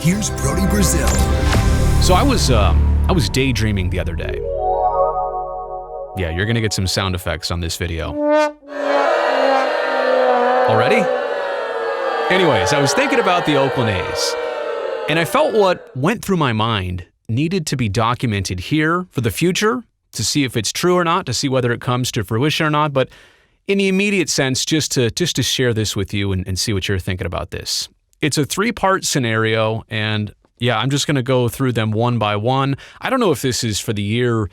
Here's Brody Brazil. So I was daydreaming the other day. Yeah, you're going to get some sound effects on this video. Already? Anyways, I was thinking about the Oakland A's, and I felt what went through my mind needed to be documented here for the future to see if it's true or not, to see whether it comes to fruition or not, but in the immediate sense, just to share this with you and see what you're thinking about this. It's a 3-part scenario, and yeah, I'm just going to go through them one by one. I don't know if this is for the year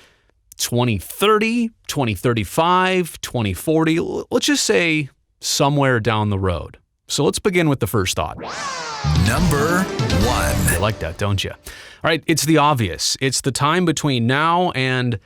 2030, 2035, 2040. Let's just say somewhere down the road. So let's begin with the first thought. Number 1. You like that, don't you? All right, it's the obvious. It's the time between now and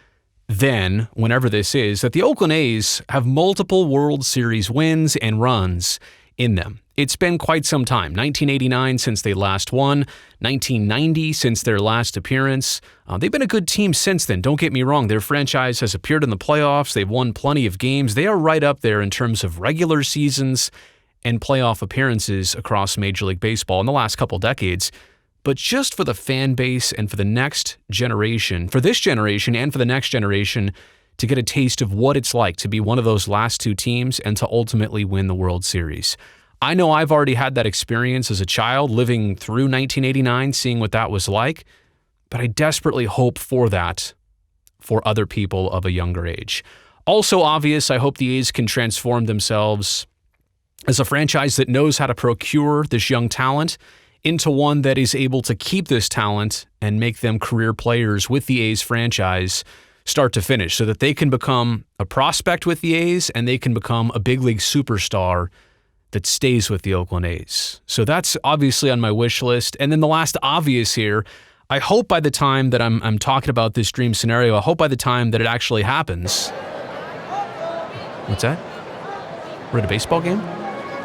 then, whenever this is, that the Oakland A's have multiple World Series wins and runs in them. It's been quite some time, 1989 since they last won, 1990 since their last appearance. They've been a good team since then, don't get me wrong. Their franchise has appeared in the playoffs. They've won plenty of games. They are right up there in terms of regular seasons and playoff appearances across Major League Baseball in the last couple decades. But just for the fan base and for the next generation, for this generation and for the next generation, to get a taste of what it's like to be one of those last 2 teams and to ultimately win the World Series. I know I've already had that experience as a child, living through 1989, seeing what that was like, but I desperately hope for that for other people of a younger age. Also obvious, I hope the A's can transform themselves as a franchise that knows how to procure this young talent into one that is able to keep this talent and make them career players with the A's franchise start to finish, so that they can become a prospect with the A's and they can become a big league superstar that stays with the Oakland A's. So that's obviously on my wish list. And then the last obvious here, I hope by the time that I'm talking about this dream scenario, I hope by the time that it actually happens. What's that? We're at a baseball game?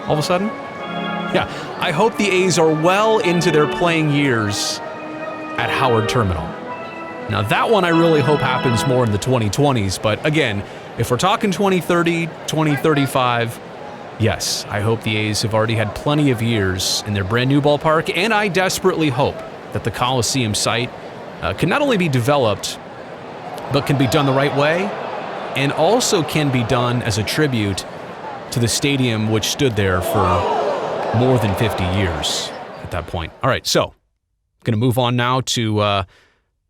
All of a sudden? Yeah, I hope the A's are well into their playing years at Howard Terminal. Now that one I really hope happens more in the 2020s, but again, if we're talking 2030, 2035, yes, I hope the A's have already had plenty of years in their brand new ballpark, and I desperately hope that the Coliseum site can not only be developed, but can be done the right way, and also can be done as a tribute to the stadium which stood there for more than 50 years at that point. All right, so I'm going to move on now to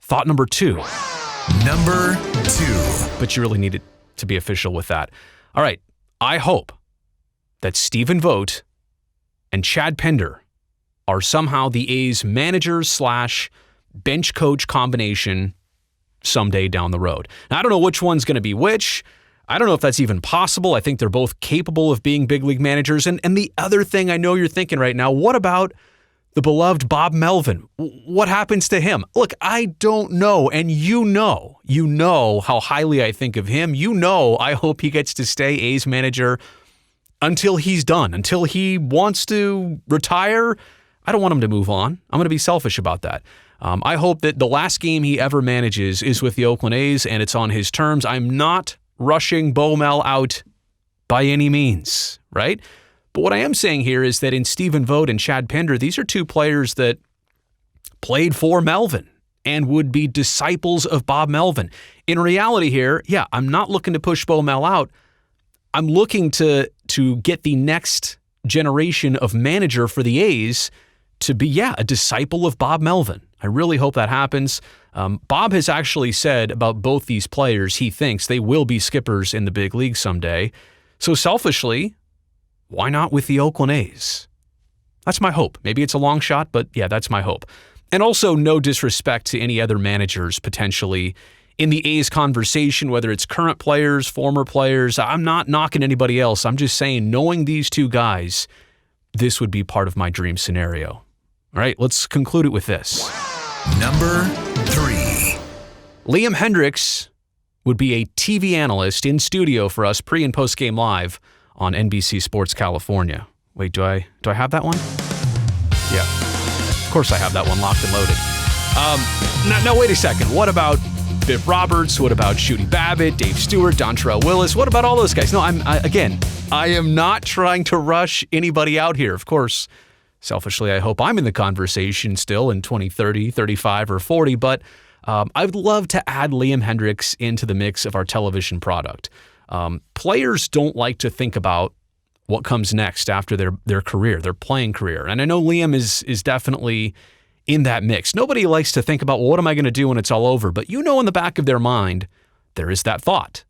thought number 2. Number 2. But you really need it to be official with that. All right, I hope that Stephen Vogt and Chad Pender are somehow the A's managers / bench coach combination someday down the road. Now, I don't know which one's going to be which. I don't know if that's even possible. I think they're both capable of being big league managers. And the other thing I know you're thinking right now, what about the beloved Bob Melvin? What happens to him? Look, I don't know. And you know how highly I think of him. You know I hope he gets to stay A's manager until he's done, until he wants to retire. I don't want him to move on. I'm going to be selfish about that. I hope that the last game he ever manages is with the Oakland A's and it's on his terms. I'm not rushing Bo Mel out by any means, right? But what I am saying here is that in Stephen Vogt and Chad Pender, these are 2 players that played for Melvin and would be disciples of Bob Melvin. In reality here, yeah, I'm not looking to push Bo Mel out. I'm looking to get the next generation of manager for the A's to be, a disciple of Bob Melvin. I really hope that happens. Bob has actually said about both these players, he thinks they will be skippers in the big league someday. So selfishly, why not with the Oakland A's? That's my hope. Maybe it's a long shot, but yeah, that's my hope. And also no disrespect to any other managers potentially in the A's conversation, whether it's current players, former players. I'm not knocking anybody else. I'm just saying, knowing these 2 guys, this would be part of my dream scenario. All right, let's conclude it with this. Number 3. Liam Hendriks would be a TV analyst in studio for us pre- and post-game live on NBC Sports California. Wait, do I have that one? Yeah. Of course I have that one locked and loaded. Now wait a second. What about Biff Roberts? What about Shooty Babbitt, Dave Stewart, Dontrell Willis? What about all those guys? No, I am not trying to rush anybody out here. Of course, Selfishly, I hope I'm in the conversation still in 2030, 35, or 40, but I would love to add Liam Hendriks into the mix of our television product. Players don't like to think about what comes next after their career, their playing career. And I know Liam is definitely in that mix. Nobody likes to think about, well, what am I going to do when it's all over? But in the back of their mind, there is that thought.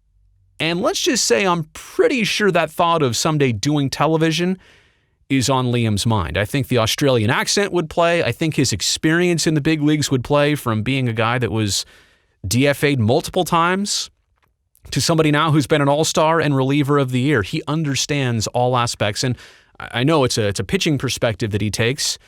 And let's just say I'm pretty sure that thought of someday doing television is on Liam's mind. I think the Australian accent would play. I think his experience in the big leagues would play, from being a guy that was DFA'd multiple times to somebody now who's been an all-star and reliever of the year. He understands all aspects. And I know it's a pitching perspective that he takes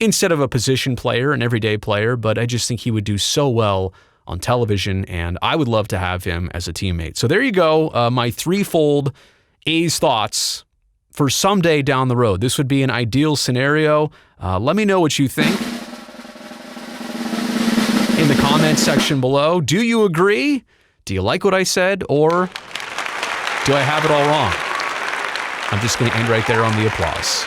instead of a position player, an everyday player, but I just think he would do so well on television, and I would love to have him as a teammate. So there you go, my threefold A's thoughts for someday down the road. This would be an ideal scenario. Let me know what you think in the comments section below. Do you agree? Do you like what I said, or do I have it all wrong? I'm just going to end right there on the applause.